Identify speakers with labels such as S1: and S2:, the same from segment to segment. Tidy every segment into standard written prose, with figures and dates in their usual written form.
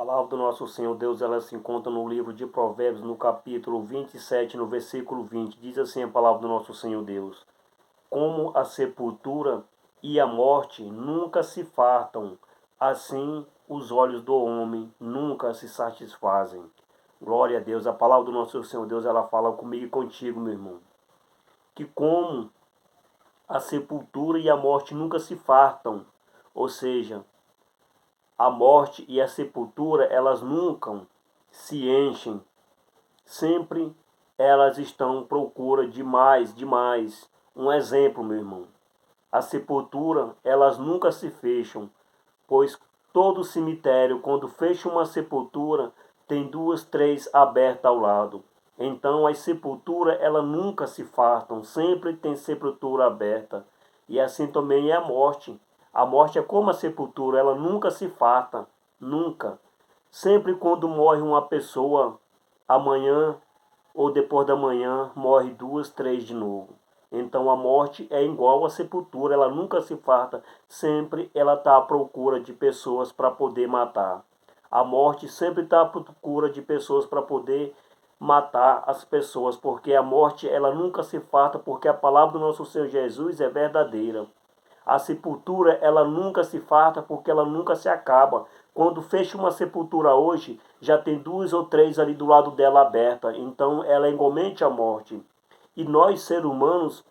S1: palavra do nosso Senhor Deus, ela se encontra no livro de Provérbios, no capítulo 27, no versículo 20. Diz assim a palavra do nosso Senhor Deus: como a sepultura e a morte nunca se fartam, assim os olhos do homem nunca se satisfazem. Glória a Deus. A palavra do nosso Senhor Deus, ela fala comigo e contigo, meu irmão. Que como a sepultura e a morte nunca se fartam, ou seja, a morte e a sepultura, elas nunca se enchem. Sempre elas estão à procura de mais, de mais. Um exemplo, meu irmão. A sepultura, elas nunca se fecham, pois todo cemitério, quando fecha uma sepultura, tem duas, três abertas ao lado. Então, as sepulturas, elas nunca se fartam, sempre tem sepultura aberta. E assim também é a morte. A morte é como a sepultura, ela nunca se farta, nunca. Sempre quando morre uma pessoa, amanhã ou depois da manhã, morre duas, três de novo. Então a morte é igual à sepultura, ela nunca se farta, sempre ela está à procura de pessoas para poder matar. A morte sempre está à procura de pessoas para poder matar as pessoas, porque a morte ela nunca se farta, porque a palavra do nosso Senhor Jesus é verdadeira. A sepultura ela nunca se farta, porque ela nunca se acaba. Quando fecha uma sepultura hoje, já tem duas ou três ali do lado dela aberta. Então ela é igualmente a morte. E nós, seres humanos,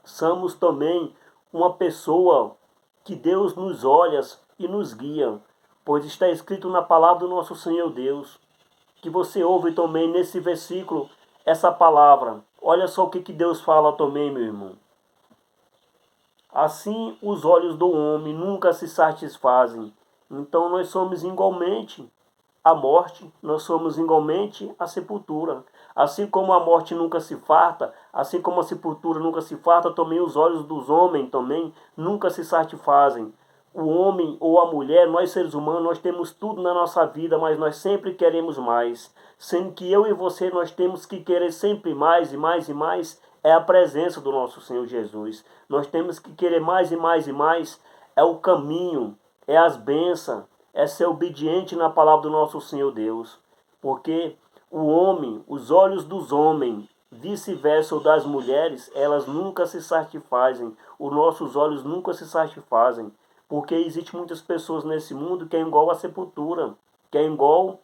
S1: somos também uma pessoa que Deus nos olha e nos guia. Pois está escrito na palavra do nosso Senhor Deus, que você ouve também nesse versículo essa palavra. Olha só o que Deus fala também, meu irmão. Assim os olhos do homem nunca se satisfazem. Então nós somos igualmente a morte, nós somos igualmente a sepultura. Assim como a morte nunca se farta, assim como a sepultura nunca se farta, também os olhos dos homens também nunca se satisfazem. O homem ou a mulher, nós seres humanos, nós temos tudo na nossa vida, mas nós sempre queremos mais. Sendo que eu e você, nós temos que querer sempre mais e mais e mais, é a presença do nosso Senhor Jesus. Nós temos que querer mais e mais e mais, é o caminho, é as bênçãos, é ser obediente na palavra do nosso Senhor Deus. Porque o homem, os olhos dos homens, vice-versa ou das mulheres, elas nunca se satisfazem. Os nossos olhos nunca se satisfazem. Porque existem muitas pessoas nesse mundo que é igual à sepultura, que é igual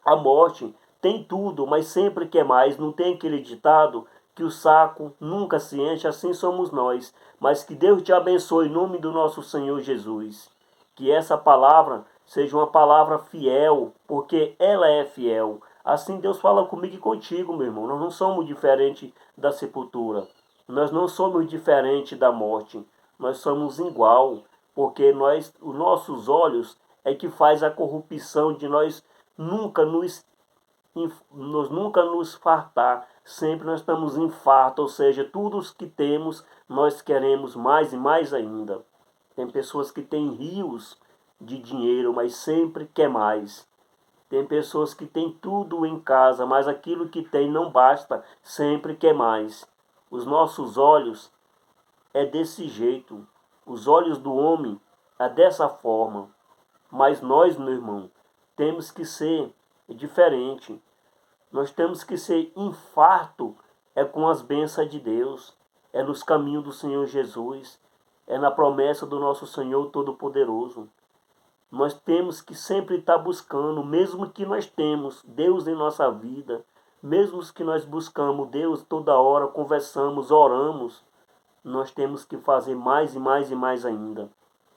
S1: à morte. Tem tudo, mas sempre quer mais. Não tem aquele ditado que o saco nunca se enche, assim somos nós. Mas que Deus te abençoe em nome do nosso Senhor Jesus. Que essa palavra seja uma palavra fiel, porque ela é fiel. Assim Deus fala comigo e contigo, meu irmão. Nós não somos diferentes da sepultura. Nós não somos diferentes da morte. Nós somos igual, porque os nossos olhos é que faz a corrupção de nunca nos, nós nunca nos fartar. Sempre nós estamos em farto, ou seja, tudo o que temos, nós queremos mais e mais ainda. Tem pessoas que têm rios de dinheiro, mas sempre quer mais. Tem pessoas que têm tudo em casa, mas aquilo que tem não basta, sempre quer mais. Os nossos olhos é desse jeito. Os olhos do homem é dessa forma. Mas nós, meu irmão, temos que ser diferente. Nós temos que ser infarto é com as bênçãos de Deus, é nos caminhos do Senhor Jesus, é na promessa do nosso Senhor Todo-Poderoso. Nós temos que sempre estar buscando, mesmo que nós temos Deus em nossa vida, mesmo que nós buscamos Deus toda hora, conversamos, oramos, nós temos que fazer mais e mais e mais ainda.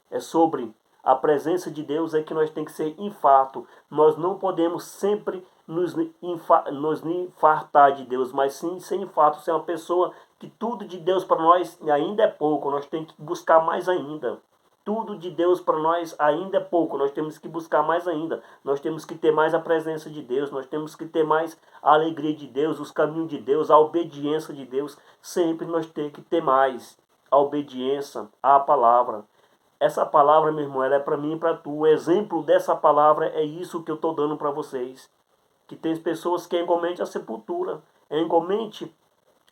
S1: É sobre a presença de Deus é que nós temos que ser infarto. Nós não podemos sempre nos infartar de Deus, mas sim ser infarto, ser uma pessoa que tudo de Deus para nós ainda é pouco, nós temos que buscar mais ainda. Tudo de Deus para nós ainda é pouco, nós temos que buscar mais ainda. Nós temos que ter mais a presença de Deus, nós temos que ter mais a alegria de Deus, os caminhos de Deus, a obediência de Deus. Sempre nós temos que ter mais a obediência à palavra. Essa palavra, meu irmão, ela é para mim e para tu. O exemplo dessa palavra é isso que eu estou dando para vocês. Que tem pessoas que é igualmente a sepultura, é igualmente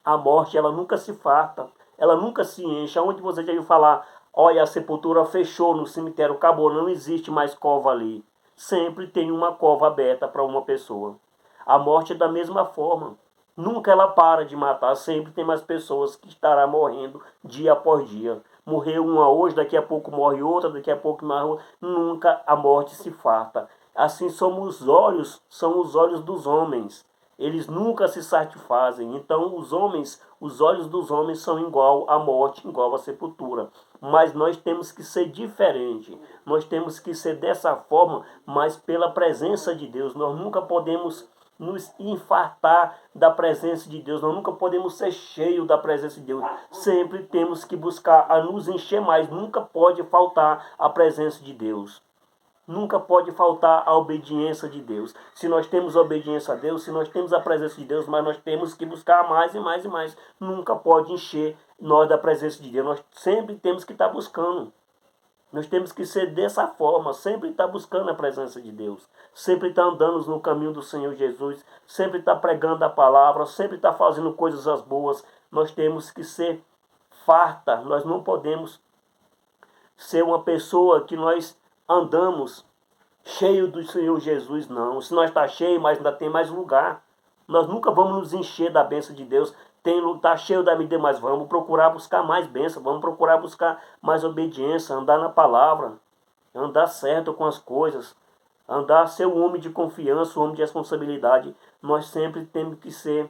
S1: a morte, ela nunca se farta, ela nunca se enche. Aonde você já viu falar, olha, a sepultura fechou no cemitério, acabou, não existe mais cova ali. sempre tem uma cova aberta para uma pessoa. A morte é da mesma forma. Nunca ela para de matar, sempre tem mais pessoas que estarão morrendo dia após dia. Morreu uma hoje, daqui a pouco morre outra, daqui a pouco morre outra. Nunca a morte se farta. Assim somos os olhos, são os olhos dos homens. Eles nunca se satisfazem. Então os homens, os olhos dos homens são igual à morte, igual à sepultura. Mas nós temos que ser diferente. Nós temos que ser dessa forma, mas pela presença de Deus. Nós nunca podemos nos infartar da presença de Deus. Nós nunca podemos ser cheios da presença de Deus. Sempre temos que buscar a nos encher mais. Nunca pode faltar a presença de Deus. Nunca pode faltar a obediência de Deus. Se nós temos obediência a Deus, se nós temos a presença de Deus, mas nós temos que buscar mais e mais e mais. Nunca pode encher nós da presença de Deus. Nós sempre temos que estar buscando. Nós temos que ser dessa forma, sempre estar buscando a presença de Deus, sempre estar andando no caminho do Senhor Jesus, sempre estar pregando a palavra, sempre estar fazendo coisas boas. Nós temos que ser farta, nós não podemos ser uma pessoa que nós andamos cheio do Senhor Jesus, não. Se nós está cheio, mas ainda tem mais lugar. Nós nunca vamos nos encher da bênção de Deus. Está cheio da medida, mas vamos procurar buscar mais bênção, vamos procurar buscar mais obediência, andar na palavra, andar certo com as coisas, andar ser um homem de confiança, um homem de responsabilidade. Nós sempre temos que ser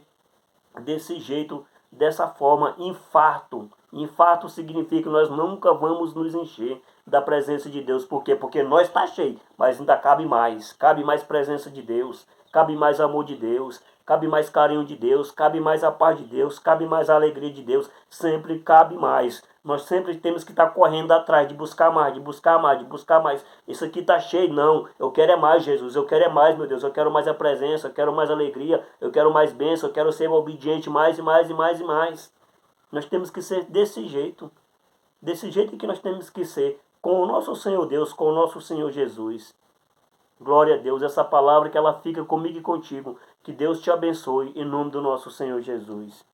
S1: desse jeito, dessa forma, infarto. Infarto significa que nós nunca vamos nos encher da presença de Deus. Por quê? Porque nós está cheio, mas ainda cabe mais presença de Deus, cabe mais amor de Deus, cabe mais carinho de Deus, cabe mais a paz de Deus, cabe mais a alegria de Deus, sempre cabe mais. Nós sempre temos que estar correndo atrás, de buscar mais, de buscar mais, de buscar mais. Isso aqui está cheio, não. Eu quero é mais, Jesus. Eu quero é mais, meu Deus. Eu quero mais a presença, eu quero mais alegria, eu quero mais bênção, eu quero ser obediente mais e mais e mais e mais. Nós temos que ser desse jeito que nós temos que ser, com o nosso Senhor Deus, com o nosso Senhor Jesus. Glória a Deus, essa palavra que ela fica comigo e contigo. Que Deus te abençoe em nome do nosso Senhor Jesus.